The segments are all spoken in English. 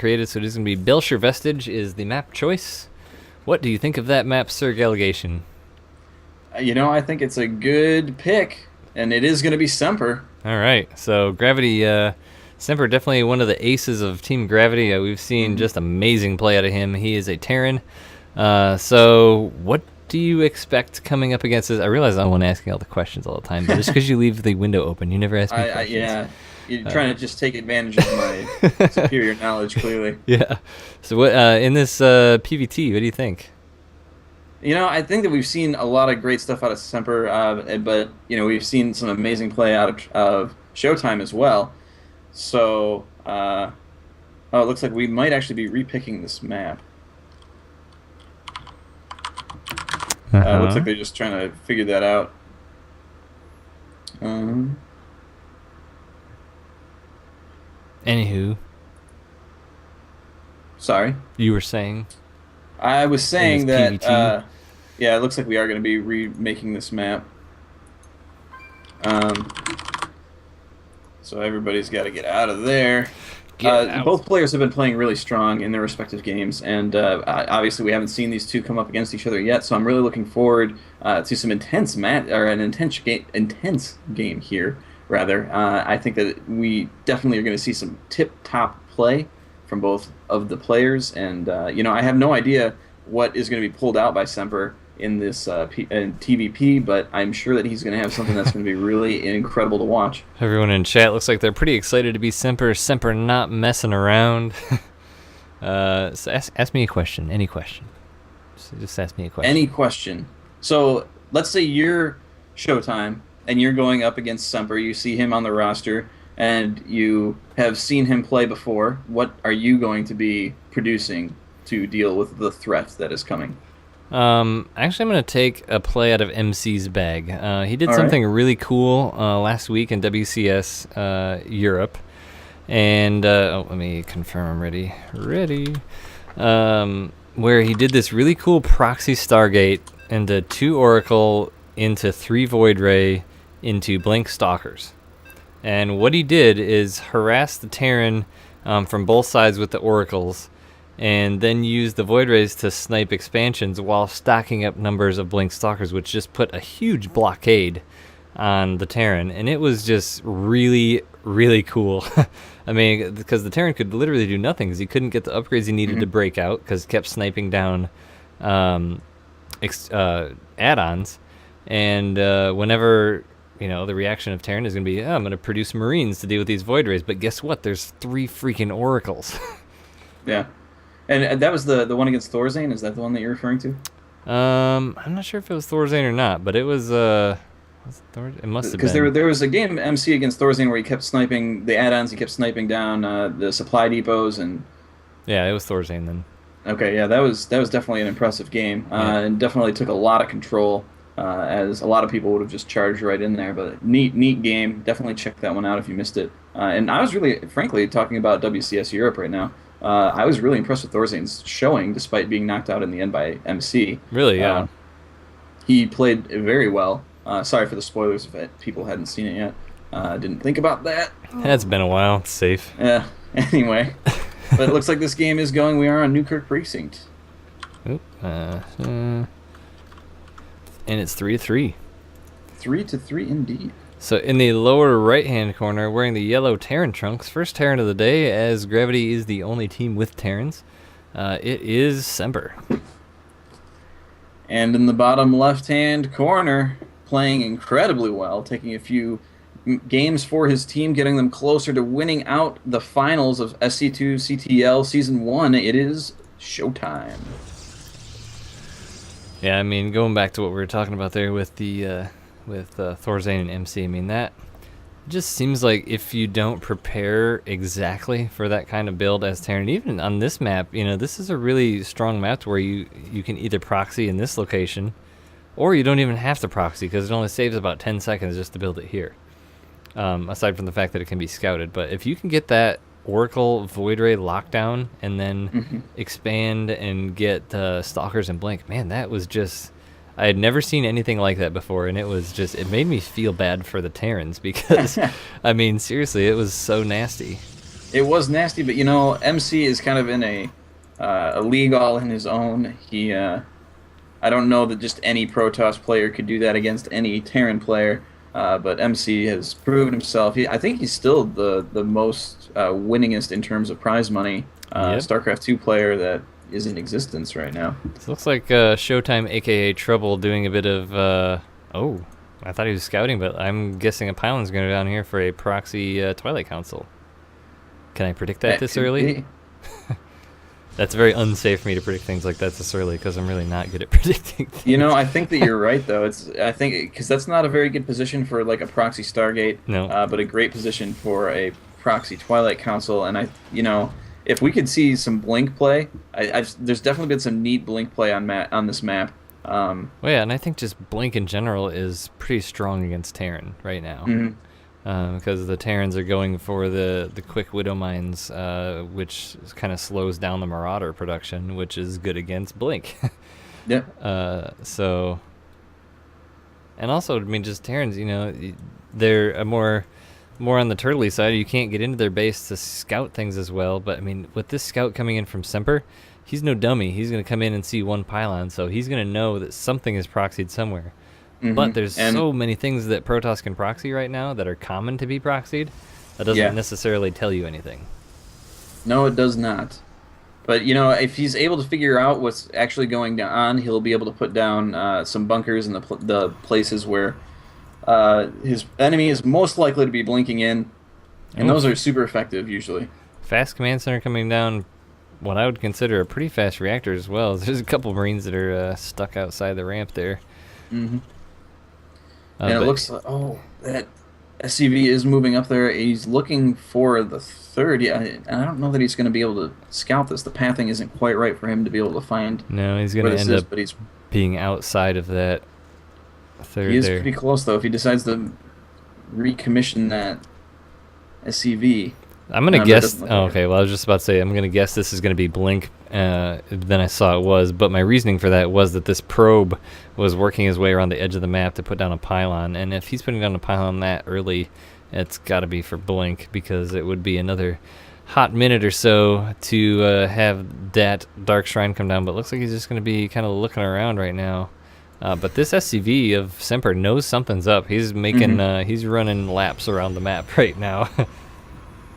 created, so it is going to be Belcher Vestige is the map choice. What do you think of that map, Sir Gallegation? I think it's a good pick, and it is going to be Semper. All right, so Gravity, Semper definitely one of the aces of Team Gravity. We've seen just amazing play out of him. He is a Terran. So what do you expect coming up against this? I realize I'm the one asking all the questions all the time, but just because you leave the window open, you never ask me questions. Yeah, you're trying to just take advantage of my superior knowledge, clearly. Yeah. So what in this PVT, what do you think? I think that we've seen a lot of great stuff out of Semper, but we've seen some amazing play out of Showtime as well. So, it looks like we might actually be repicking this map. Looks like they're just trying to figure that out. Anywho. Sorry? You were saying? I was saying that, PVT? yeah, it looks like we are going to be remaking this map. So everybody's got to get out of there. Both players have been playing really strong in their respective games, and obviously we haven't seen these two come up against each other yet. So I'm really looking forward to some intense game here. Rather, I think that we definitely are going to see some tip-top play from both of the players, and I have no idea what is going to be pulled out by Semper in this in TVP, but I'm sure that he's going to have something that's going to be really incredible to watch. Everyone in chat looks like they're pretty excited to be Semper. Semper not messing around. So ask me a question. Any question. Just ask me a question. Any question. So let's say you're Showtime and you're going up against Semper. You see him on the roster and you have seen him play before. What are you going to be producing to deal with the threat that is coming? Actually, I'm going to take a play out of MC's bag. He did something really cool last week in WCS Europe. And let me confirm I'm ready. Where he did this really cool proxy Stargate into 2 Oracle, into 3 Void Ray, into Blink Stalkers. And what he did is harass the Terran from both sides with the Oracles, and then use the Void Rays to snipe expansions while stacking up numbers of Blink Stalkers, which just put a huge blockade on the Terran. And it was just really, really cool. I mean, because the Terran could literally do nothing, because he couldn't get the upgrades he needed to break out, because he kept sniping down add-ons. And whenever, the reaction of Terran is going to be, I'm going to produce Marines to deal with these Void Rays. But guess what? There's 3 freaking Oracles. Yeah. And that was the one against Thorzane? Is that the one that you're referring to? I'm not sure if it was Thorzane or not, but it was it must have been. Because there was a game MC against Thorzane where he kept sniping the add-ons, he kept sniping down the supply depots, and yeah, it was Thorzane then. Okay, yeah, that was definitely an impressive game, and definitely took a lot of control, as a lot of people would have just charged right in there. But neat game. Definitely check that one out if you missed it. And I was really, frankly, talking about WCS Europe right now. I was really impressed with Thorzane's showing, despite being knocked out in the end by MC. Really, yeah. He played very well. Sorry for the spoilers if people hadn't seen it yet. Didn't think about that. It's been a while. It's safe. Yeah. Anyway, but it looks like this game is going. We are on Newkirk Precinct. Oop, and it's 3-3. 3-3 indeed. So in the lower right-hand corner, wearing the yellow Terran trunks, first Terran of the day, as Gravity is the only team with Terrans, it is Semper. And in the bottom left-hand corner, playing incredibly well, taking a few games for his team, getting them closer to winning out the finals of SC2CTL Season 1, it is Showtime. Yeah, I mean, going back to what we were talking about there with the... Thorzane and MC, I mean, that just seems like if you don't prepare exactly for that kind of build as Terran, even on this map, this is a really strong map to where you can either proxy in this location, or you don't even have to proxy, because it only saves about 10 seconds just to build it here, aside from the fact that it can be scouted. But if you can get that Oracle Void Ray lockdown and then expand and get Stalkers and Blink, man, that was just... I had never seen anything like that before, and it made me feel bad for the Terrans, because, I mean, seriously, it was so nasty. It was nasty, but MC is kind of in a league all in his own. I don't know that just any Protoss player could do that against any Terran player, but MC has proven himself. I think he's still the most winningest in terms of prize money Yep. StarCraft 2 player that is in existence right now. This looks like Showtime, aka Trouble, doing a bit of. Oh, I thought he was scouting, but I'm guessing a pylon's going to go down here for a proxy Twilight Council. Can I predict that this could early? be. That's very unsafe for me to predict things like that this early because I'm really not good at predicting things. I think that you're right though. I think because that's not a very good position for like a proxy Stargate, No. but a great position for a proxy Twilight Council. And if we could see some blink play, there's definitely been some neat blink play on this map. Well, yeah, and I think just Blink in general is pretty strong against Terran right now. Mhm. Because the Terrans are going for the quick Widow Mines, which kind of slows down the Marauder production, which is good against Blink. Yeah. So, and also, I mean, just Terrans, they're a more on the turtley side. You can't get into their base to scout things as well. But I mean, with this scout coming in from Semper, he's no dummy. He's going to come in and see one pylon, so he's going to know that something is proxied somewhere. But there's so many things that Protoss can proxy right now that are common to be proxied. That doesn't necessarily tell you anything. No, it does not. But if he's able to figure out what's actually going on, he'll be able to put down some bunkers in the places where his enemy is most likely to be blinking in, and those are super effective usually. Fast command center coming down. What I would consider a pretty fast reactor as well. There's a couple Marines that are stuck outside the ramp there. Mm-hmm. And it looks like, that SCV is moving up there. He's looking for the third. Yeah, and I don't know that he's going to be able to scout this. The pathing isn't quite right for him to be able to find. No, he's going to end up being outside of that third. He is pretty close, though, if he decides to recommission that SCV. I'm going to guess. Okay, well, I was just about to say, I'm going to guess this is going to be Blink. Then I saw it was, but my reasoning for that was that this probe was working his way around the edge of the map to put down a pylon. And if he's putting down a pylon that early, it's got to be for Blink, because it would be another hot minute or so to have that Dark Shrine come down. But it looks like he's just going to be kind of looking around right now. But this SCV of Semper knows something's up. He's making, he's running laps around the map right now.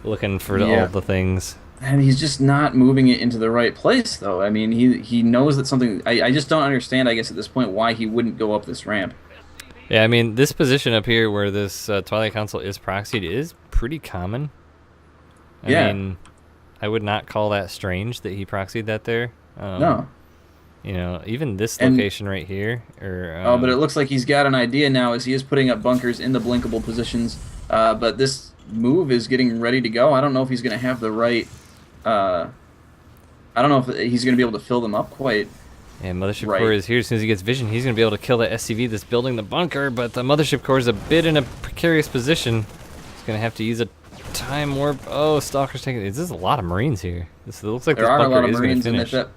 Looking for all the things. And he's just not moving it into the right place, though. I mean, he knows that something... I just don't understand, I guess, at this point, why he wouldn't go up this ramp. Yeah, I mean, this position up here where this Twilight Council is proxied is pretty common. I mean, I would not call that strange that he proxied that there. No. Even this location right here. But it looks like he's got an idea now as he is putting up bunkers in the blinkable positions. But this move is getting ready to go. I don't know if he's going to have the right... I don't know if he's going to be able to fill them up quite. Yeah, Mothership Core is here. As soon as he gets vision, he's going to be able to kill that SCV that's building the bunker, but the Mothership Core is a bit in a precarious position. He's going to have to use a time warp. Oh, Stalker's taking... This is a lot of Marines here. It looks like there this are bunker a lot of is going to Marines, finish.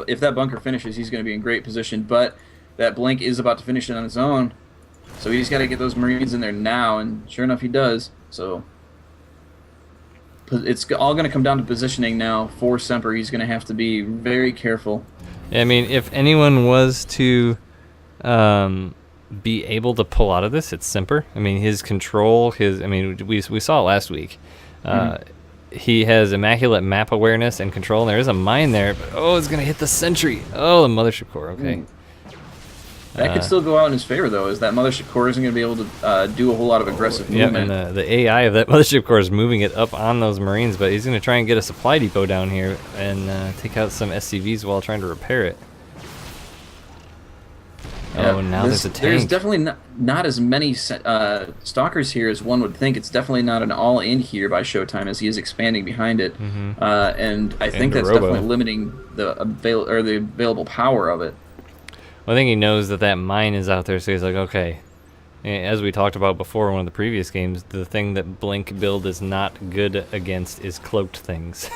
If that bunker finishes, he's going to be in great position, but that Blink is about to finish it on his own. So he's got to get those Marines in there now, and sure enough, he does. So it's all going to come down to positioning now for Semper. He's going to have to be very careful. Yeah, I mean, if anyone was to be able to pull out of this, it's Semper. I mean, his control, we saw it last week. He has immaculate map awareness and control, and there is a mine there, but it's going to hit the sentry. Oh, the Mothership Core, okay. That could still go out in his favor, though, as that Mothership Core isn't going to be able to do a whole lot of aggressive movement. Yeah, and the AI of that Mothership Core is moving it up on those Marines, but he's going to try and get a supply depot down here and take out some SCVs while trying to repair it. Yeah, now there's a tank. There's definitely not as many stalkers here as one would think. It's definitely not an all-in here by Showtime, as he is expanding behind it, and I think that's definitely limiting the available power of it. Well, I think he knows that mine is out there, so he's like, okay. As we talked about before in one of the previous games, the thing that Blink build is not good against is cloaked things.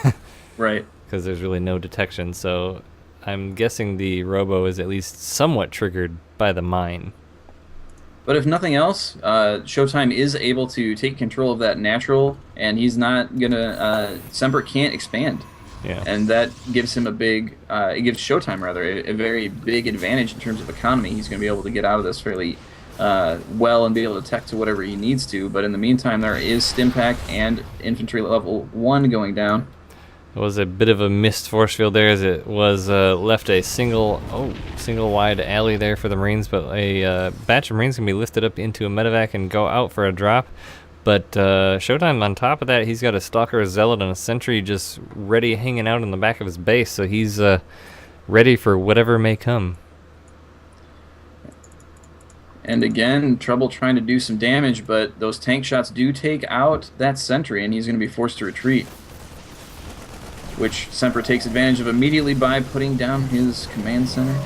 Right. Because there's really no detection, so I'm guessing the Robo is at least somewhat triggered by the mine. But if nothing else, Showtime is able to take control of that natural, and he's not gonna. Semper can't expand, Yeah. and that gives him a big. It gives Showtime rather a very big advantage in terms of economy. He's gonna be able to get out of this fairly well and be able to tech to whatever he needs to. But in the meantime, there is Stimpack and Infantry level 1 going down. It was a bit of a missed force field there, as it was left a single wide alley there for the Marines, but a batch of Marines can be lifted up into a medevac and go out for a drop. But Showtime, on top of that, he's got a Stalker, a Zealot, and a Sentry just ready, hanging out in the back of his base, so he's ready for whatever may come. And again, trouble trying to do some damage, but those tank shots do take out that Sentry, and he's going to be forced to retreat, which Semper takes advantage of immediately by putting down his command center.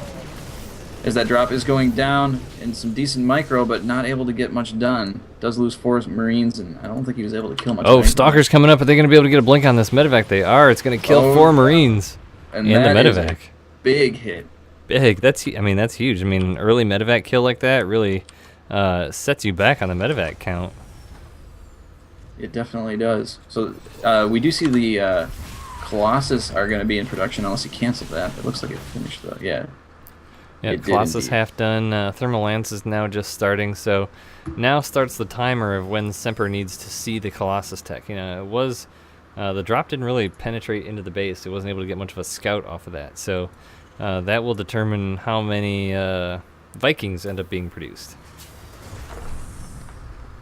As that drop is going down in some decent micro, but not able to get much done. Does lose 4 Marines, and I don't think he was able to kill much. Oh, Stalker's coming up. Are they going to be able to get a blink on this medevac? They are. It's going to kill 4 Marines and the medevac. Big hit. Big. That's huge. I mean, an early medevac kill like that really sets you back on the medevac count. It definitely does. So we do see the Colossus are going to be in production unless he canceled that. It looks like it finished though. Yeah. Yeah, Colossus half done. Thermal Lance is now just starting, so now starts the timer of when Semper needs to see the Colossus tech. You know, it was the drop didn't really penetrate into the base. It wasn't able to get much of a scout off of that, so that will determine how many Vikings end up being produced.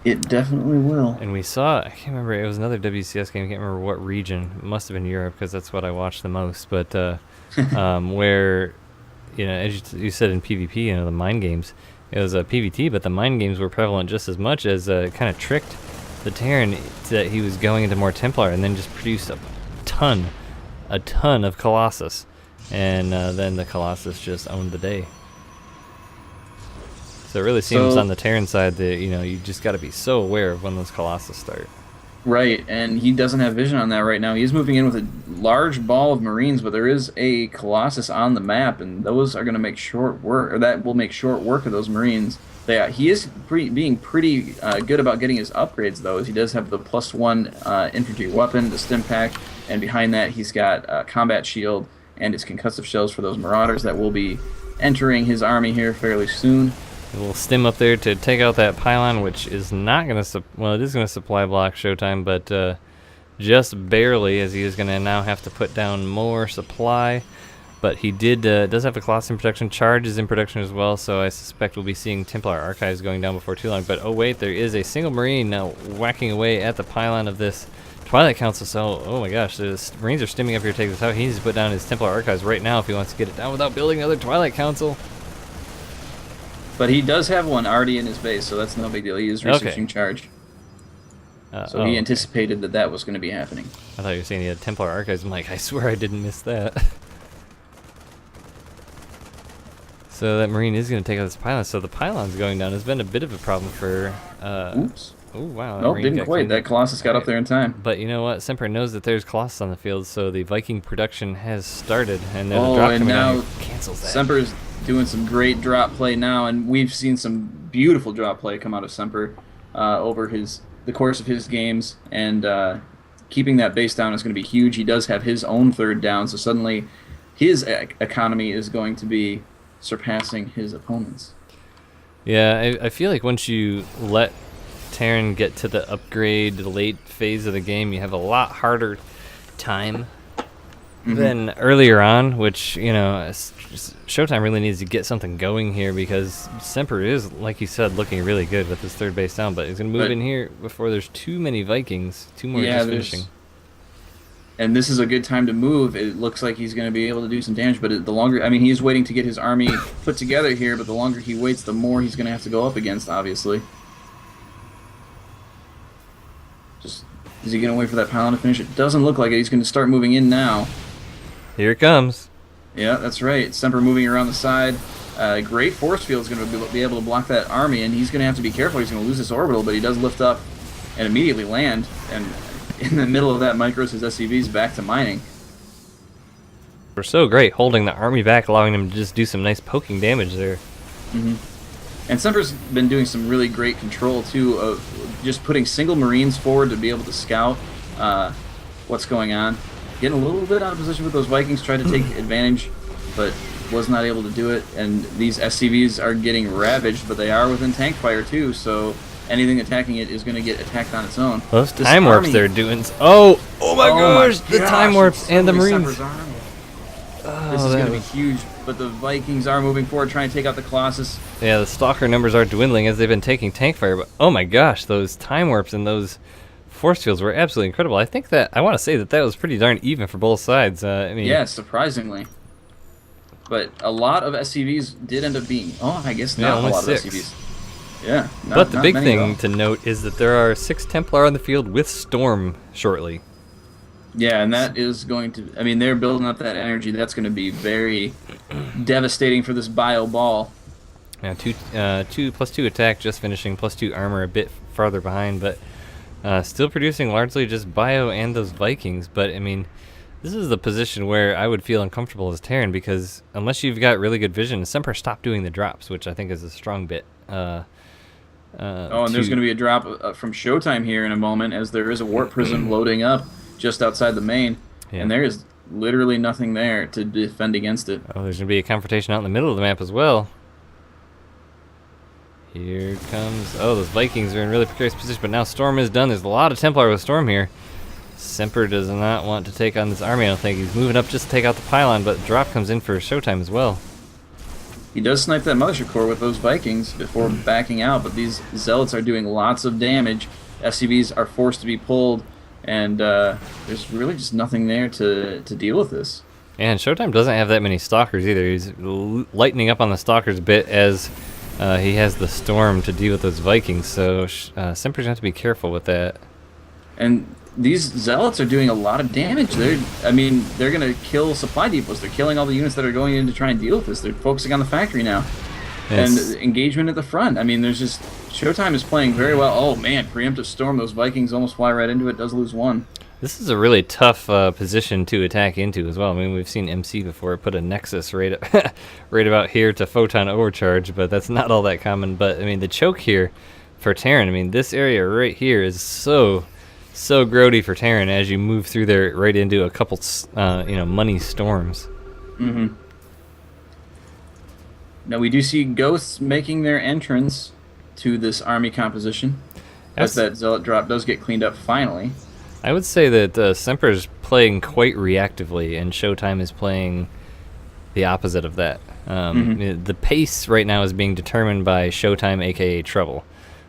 It definitely will. And we saw, I can't remember, it was another WCS game, I can't remember what region. It must have been Europe, because that's what I watched the most, but where, you know, as you said in PvP, you know, the mind games, it was a PvT, but the mind games were prevalent just as much as kind of tricked the Terran that he was going into more Templar, and then just produced a ton of Colossus, and then the Colossus just owned the day. So it really seems on the Terran side that, you know, you just got to be so aware of when those Colossus start. Right, and he doesn't have vision on that right now. He's moving in with a large ball of Marines, but there is a Colossus on the map, and those are going to make short work, or that will make short work of those Marines. He is being pretty good about getting his upgrades, though, as he does have the +1 infantry weapon, the Stimpack, and behind that he's got combat shield and his concussive shells for those Marauders that will be entering his army here fairly soon. A little stim up there to take out that pylon, which is not going to, well, it is going to supply block Showtime, but just barely, as he is going to now have to put down more supply. But he does have a Colossus in production. Charge is in production as well, so I suspect we'll be seeing Templar Archives going down before too long. But oh wait, there is a single Marine now whacking away at the pylon of this Twilight Council. So, oh my gosh, the Marines are stimming up here to take this out. He needs to put down his Templar Archives right now if he wants to get it down without building another Twilight Council. But he does have one already in his base, so that's no big deal. He is researching charge. So he anticipated that was going to be happening. I thought you were saying he had Templar Archives. I'm like, I swear I didn't miss that. So that Marine is going to take out this pylon. So the pylon's going down. It's been a bit of a problem for... Oops. Oh, wow. Nope, didn't quite. That Colossus got up there in time. But you know what? Semper knows that there's Colossus on the field, so the Viking production has started. And there's a drop coming down here. Cancels that. Semper's doing some great drop play now, and we've seen some beautiful drop play come out of Semper over the course of his games, and keeping that base down is going to be huge. He does have his own third down, so suddenly his economy is going to be surpassing his opponents. Yeah, I feel like once you let Terran get to the upgrade late phase of the game, you have a lot harder time than earlier on, which, you know, Showtime really needs to get something going here, because Semper is, like you said, looking really good with his third base down, but he's going to move in here before there's too many Vikings. 2 more just finishing. And this is a good time to move. It looks like he's going to be able to do some damage, but the longer... I mean, he is waiting to get his army put together here, but the longer he waits, the more he's going to have to go up against, obviously. Is he going to wait for that pylon to finish? It doesn't look like it. He's going to start moving in now. Here it comes. Yeah, that's right. Semper moving around the side. Great force field is going to be able to block that army, and he's going to have to be careful. He's going to lose this orbital, but he does lift up and immediately land, and in the middle of that micros his SCV's back to mining. We're so great holding the army back, allowing him to just do some nice poking damage there. And Semper's been doing some really great control too of just putting single Marines forward to be able to scout what's going on. Getting a little bit out of position with those Vikings, tried to take advantage, but was not able to do it. And these SCVs are getting ravaged, but they are within tank fire too, so anything attacking it is going to get attacked on its own. Those time warps they're doing. Oh my gosh, the time warps and the Marines. This is going to be huge, but the Vikings are moving forward, trying to take out the Colossus. Yeah, the Stalker numbers are dwindling as they've been taking tank fire, but oh my gosh, those time warps and those force fields were absolutely incredible. I think that, I want to say that that was pretty darn even for both sides. I mean, yeah, surprisingly. But a lot of SCVs did end up being, I guess not a lot 6. of SCVs. Yeah. But the big thing to note is that there are 6 Templar on the field with Storm shortly. Yeah, and that is going to, I mean, they're building up that energy. That's going to be very devastating for this bio ball. Yeah, 2+2 attack, just finishing, +2 armor, a bit farther behind, but still producing largely just bio and those Vikings. But I mean, this is the position where I would feel uncomfortable as Terran, because unless you've got really good vision, Semper stopped doing the drops, which I think is a strong bit. And there's going to be a drop from Showtime here in a moment, as there is a warp prism loading up just outside the main, and there is literally nothing there to defend against it. Oh, there's going to be a confrontation out in the middle of the map as well. Here comes... Oh, those Vikings are in really precarious position, but now Storm is done. There's a lot of Templar with Storm here. Semper does not want to take on this army, I don't think. He's moving up just to take out the pylon, but drop comes in for Showtime as well. He does snipe that Mothership Core with those Vikings before backing out, but these Zealots are doing lots of damage. SCVs are forced to be pulled, and there's really just nothing there to deal with this. And Showtime doesn't have that many Stalkers either. He's lightening up on the Stalkers a bit as he has the Storm to deal with those Vikings, so Semper's going to have to be careful with that. And these Zealots are doing a lot of damage. They're going to kill supply depots. They're killing all the units that are going in to try and deal with this. They're focusing on the factory now. Yes. And engagement at the front. I mean, there's just... Showtime is playing very well. Oh, man, preemptive Storm. Those Vikings almost fly right into it. Does lose 1. This is a really tough position to attack into as well. I mean, we've seen MC before put a Nexus right about here to Photon Overcharge, but that's not all that common. But, I mean, the choke here for Terran, I mean, this area right here is so grody for Terran as you move through there right into a couple, money storms. Mm-hmm. Now we do see Ghosts making their entrance to this army composition, as that Zealot drop does get cleaned up finally. I would say that Semper is playing quite reactively, and Showtime is playing the opposite of that. The pace right now is being determined by Showtime, aka Trouble.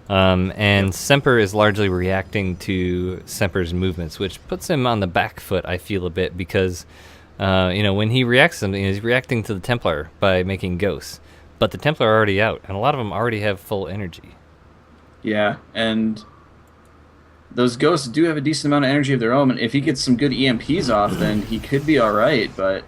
And Semper is largely reacting to Semper's movements, which puts him on the back foot, I feel, a bit, because when he reacts to something, he's reacting to the Templar by making Ghosts. But the Templar are already out, and a lot of them already have full energy. Yeah, and those Ghosts do have a decent amount of energy of their own, and if he gets some good EMPs off, then he could be alright, but...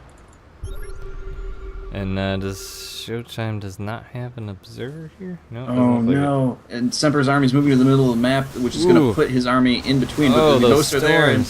And Showtime does not have an observer here? No. Oh, no. And Semper's army's moving to the middle of the map, which is going to put his army in between. But the Ghosts are there,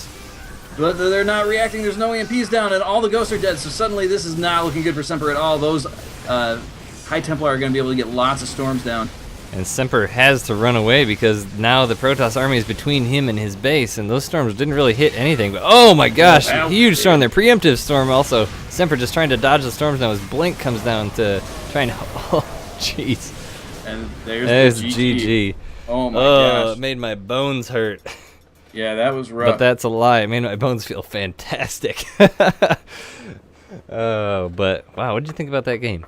but they're not reacting. There's no EMPs down, and all the Ghosts are dead. So suddenly this is not looking good for Semper at all. Those High Templar are going to be able to get lots of storms down. And Semper has to run away because now the Protoss army is between him and his base, and those storms didn't really hit anything. But oh my gosh, huge storm there. Preemptive storm also. Semper just trying to dodge the storms now. His blink comes down to try and... Oh, jeez. And there's the GG. Oh my gosh. It made my bones hurt. Yeah, that was rough. But that's a lie. It made my bones feel fantastic. Oh, but wow, what did you think about that game?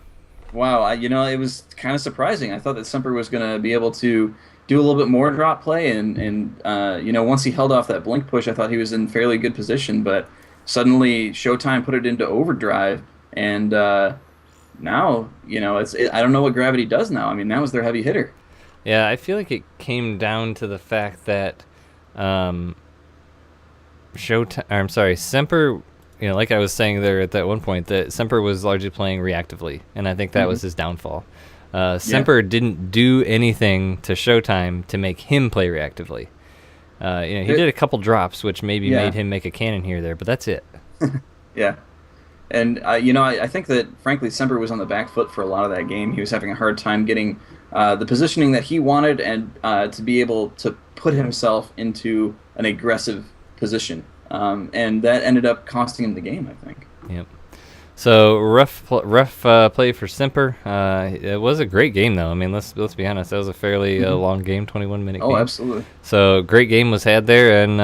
Wow, it was kind of surprising. I thought that Semper was going to be able to do a little bit more drop play, and once he held off that blink push, I thought he was in fairly good position, but suddenly Showtime put it into overdrive, and now, I don't know what gravity does now. I mean, that was their heavy hitter. Yeah, I feel like it came down to the fact that Semper... like I was saying there at that one point, that Semper was largely playing reactively, and I think that was his downfall. Semper didn't do anything to Showtime to make him play reactively. He did a couple drops, which maybe made him make a cannon here or there, but that's it. Yeah. And, I think that, frankly, Semper was on the back foot for a lot of that game. He was having a hard time getting the positioning that he wanted, and to be able to put himself into an aggressive position. And that ended up costing him the game, I think. Yep. So rough play for Simper. It was a great game though. I mean, let's be honest. That was a fairly long game, 21-minute game. Oh, absolutely. So great game was had there, and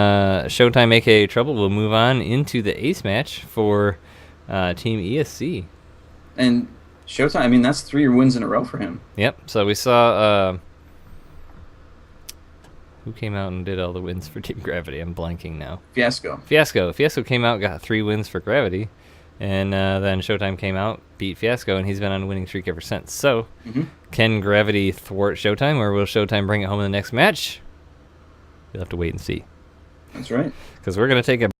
Showtime, aka Trouble, will move on into the ace match for Team ESC. And Showtime, I mean, that's 3 wins in a row for him. Yep. So we saw who came out and did all the wins for Team Gravity. I'm blanking now. Fiasco. Fiasco came out, got 3 wins for Gravity. And then Showtime came out, beat Fiasco, and he's been on a winning streak ever since. So, can Gravity thwart Showtime, or will Showtime bring it home in the next match? You'll have to wait and see. That's right. Because we're going to take a